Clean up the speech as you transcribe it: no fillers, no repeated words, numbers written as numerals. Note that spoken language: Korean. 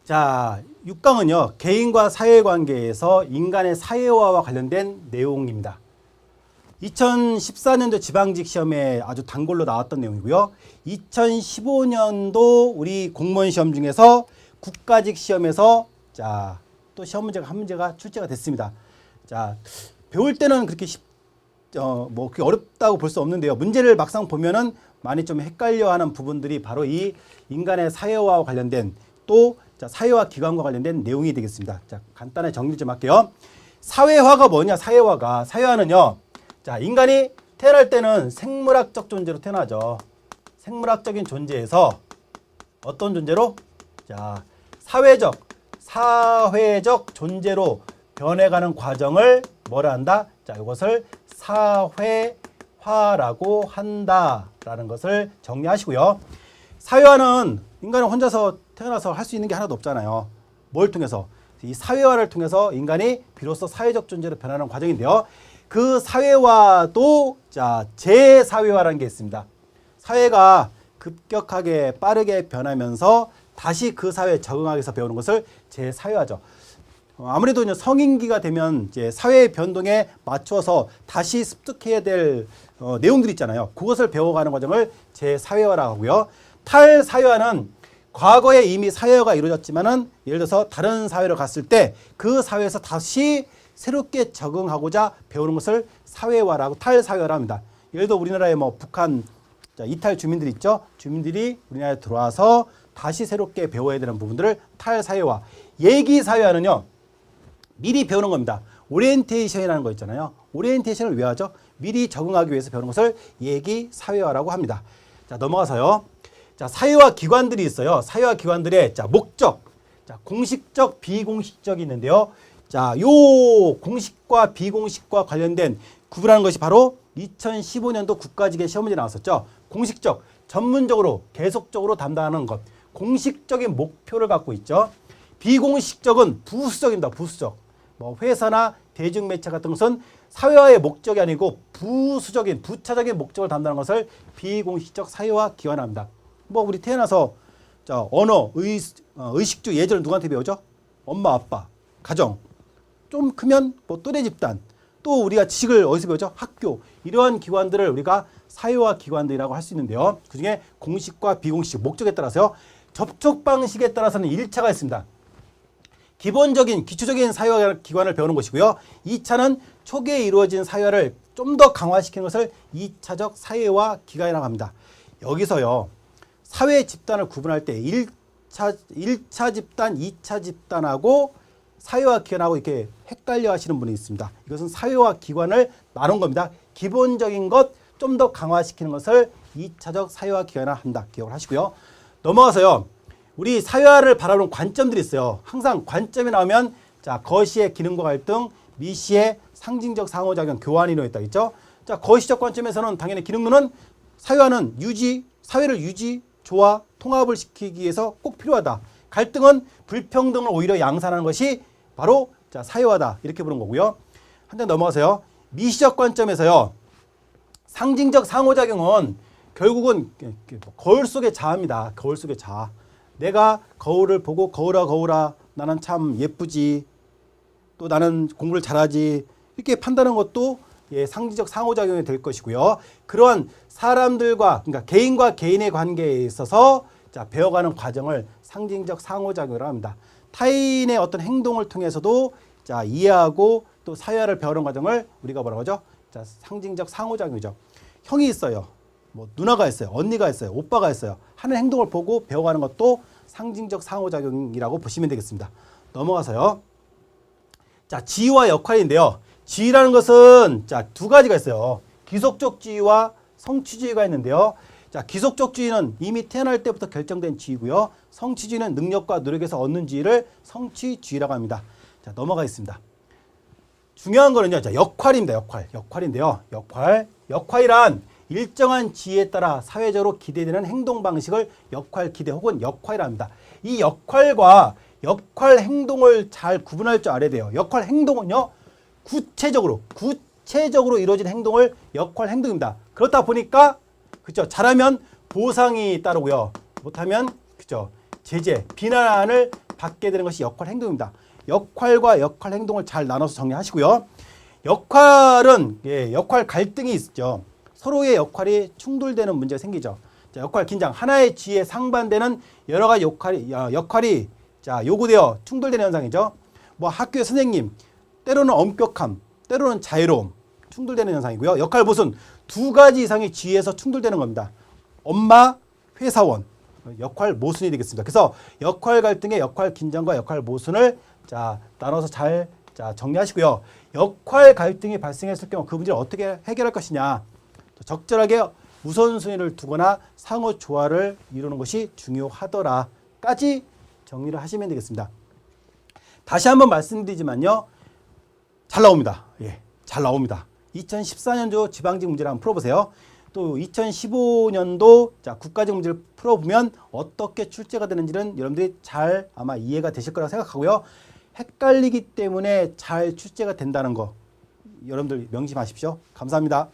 자, 6강은요, 개인과 사회관계에서 인간의 사회화와 관련된 내용입니다. 2014년도 지방직 시험에 아주 단골로 나왔던 내용이고요. 2015년도 우리 공무원 시험 중에서 국가직 시험에서 자, 또 시험 문제가 한 문제가 출제가 됐습니다. 자, 배울 때는 그렇게 그렇게 어렵다고 볼 수 없는데요. 문제를 막상 보면은 많이 좀 헷갈려하는 부분들이 바로 이 인간의 사회화와 관련된 또 사회화 기관과 관련된 내용이 되겠습니다. 자, 간단하게 정리 좀 할게요. 사회화가 뭐냐? 사회화는요. 자, 인간이 태어날 때는 생물학적 존재로 태어나죠. 생물학적인 존재에서 어떤 존재로? 자, 사회적 존재로 변해가는 과정을 뭐라 한다? 자, 이것을 사회화라고 한다라는 것을 정리하시고요. 사회화는 인간은 혼자서 태어나서 할 수 있는 게 하나도 없잖아요. 뭘 통해서? 이 사회화를 통해서 인간이 비로소 사회적 존재로 변하는 과정인데요. 그 사회화도 자, 재사회화라는 게 있습니다. 사회가 급격하게 빠르게 변하면서 다시 그 사회에 적응하기 위해서 배우는 것을 재사회화죠. 아무래도 성인기가 되면 이제 사회 변동에 맞춰서 다시 습득해야 될 내용들이 있잖아요. 그것을 배워가는 과정을 재사회화라고 하고요. 탈사회화는 과거에 이미 사회화가 이루어졌지만은 예를 들어서 다른 사회로 갔을 때 그 사회에서 다시 새롭게 적응하고자 배우는 것을 사회화라고 탈사회화라 합니다. 예를 들어 우리나라에 북한 이탈 주민들이 있죠. 주민들이 우리나라에 들어와서 다시 새롭게 배워야 되는 부분들을 탈사회화. 예기사회화는요. 미리 배우는 겁니다. 오리엔테이션이라는 거 있잖아요. 오리엔테이션을 왜 하죠? 미리 적응하기 위해서 배우는 것을 예기사회화라고 합니다. 자, 넘어가서요. 자, 사회화 기관들이 있어요. 사회화 기관들의 목적. 자, 공식적, 비공식적이 있는데요. 자, 요 공식과 비공식과 관련된 구분하는 것이 바로 2015년도 국가직의 시험 문제 나왔었죠. 공식적, 전문적으로 계속적으로 담당하는 것. 공식적인 목표를 갖고 있죠. 비공식적은 부수적입니다. 부수적. 회사나 대중매체 같은 것은 사회화의 목적이 아니고 부수적인, 부차적인 목적을 담당하는 것을 비공식적 사회화 기관이라 합니다. 우리 태어나서 언어, 의식주 예절을 누구한테 배우죠? 엄마, 아빠, 가정. 좀 크면 또래 집단. 또 우리가 지식을 어디서 배우죠? 학교. 이러한 기관들을 우리가 사회화 기관들이라고 할 수 있는데요. 그중에 공식과 비공식, 목적에 따라서요. 접촉 방식에 따라서는 1차가 있습니다. 기본적인, 기초적인 사회화 기관을 배우는 것이고요. 2차는 초기에 이루어진 사회화를 좀 더 강화시키는 것을 2차적 사회화 기관이라고 합니다. 여기서요. 사회 집단을 구분할 때 1차 집단, 2차 집단하고 사회화 기관하고 이렇게 헷갈려 하시는 분이 있습니다. 이것은 사회화 기관을 나눈 겁니다. 기본적인 것 좀 더 강화시키는 것을 2차적 사회화 기관이라 한다. 기억을 하시고요. 넘어가서요. 우리 사회화를 바라보는 관점들이 있어요. 항상 관점이 나오면 자, 거시의 기능과 갈등, 미시의 상징적 상호작용, 교환이 놓였다 있죠. 자, 거시적 관점에서는 당연히 기능론은 사회화는 사회를 유지, 조화, 통합을 시키기 위해서 꼭 필요하다. 갈등은 불평등을 오히려 양산하는 것이 바로 자, 사회화다. 이렇게 보는 거고요. 한 장 넘어가서요. 미시적 관점에서요. 상징적 상호작용은 결국은 거울 속의 자아입니다. 거울 속의 자아. 내가 거울을 보고 거울아 나는 참 예쁘지. 또 나는 공부를 잘하지. 이렇게 판단하는 것도 상징적 상호작용이 될 것이고요. 그러한 사람들과 그러니까 개인과 개인의 관계에 있어서 자, 배워가는 과정을 상징적 상호작용이라고 합니다. 타인의 어떤 행동을 통해서도 자, 이해하고 또 사회화를 배우는 과정을 우리가 뭐라고 하죠? 자, 상징적 상호작용이죠. 형이 있어요. 누나가 있어요. 언니가 있어요. 오빠가 있어요. 하는 행동을 보고 배워가는 것도 상징적 상호작용이라고 보시면 되겠습니다. 넘어가서요. 자, 지위와 역할인데요. 지위라는 것은 자, 두 가지가 있어요. 기속적 지위와 성취지위가 있는데요. 자, 기속적 지위는 이미 태어날 때부터 결정된 지위고요. 성취지위는 능력과 노력에서 얻는 지위를 성취지위라고 합니다. 자, 넘어가겠습니다. 중요한 거는요. 자, 역할입니다. 역할인데요. 역할이란 일정한 지위에 따라 사회적으로 기대되는 행동 방식을 역할 기대 혹은 역할이라 합니다. 이 역할과 역할 행동을 잘 구분할 줄 알아야 돼요. 역할 행동은요. 구체적으로 이루어진 행동을 역할 행동입니다. 그렇다 보니까 그죠? 잘하면 보상이 따르고요. 못하면 그죠? 제재, 비난을 받게 되는 것이 역할 행동입니다. 역할과 역할 행동을 잘 나눠서 정리하시고요. 역할은 역할 갈등이 있죠. 서로의 역할이 충돌되는 문제가 생기죠. 자, 역할 긴장, 하나의 지위에 상반되는 여러 가지 역할이 자, 요구되어 충돌되는 현상이죠. 뭐 학교의 선생님, 때로는 엄격함, 때로는 자유로움, 충돌되는 현상이고요. 역할 모순, 두 가지 이상의 지위에서 충돌되는 겁니다. 엄마, 회사원, 역할 모순이 되겠습니다. 그래서 역할 갈등의 역할 긴장과 역할 모순을 자, 나눠서 잘 정리하시고요. 역할 갈등이 발생했을 경우 그 문제를 어떻게 해결할 것이냐. 적절하게 우선순위를 두거나 상호 조화를 이루는 것이 중요하더라까지 정리를 하시면 되겠습니다. 다시 한번 말씀드리지만요. 잘 나옵니다. 예, 잘 나옵니다. 2014년도 지방직 문제를 한번 풀어보세요. 또 2015년도 자, 국가직 문제를 풀어보면 어떻게 출제가 되는지는 여러분들이 잘 아마 이해가 되실 거라고 생각하고요. 헷갈리기 때문에 잘 출제가 된다는 거 여러분들 명심하십시오. 감사합니다.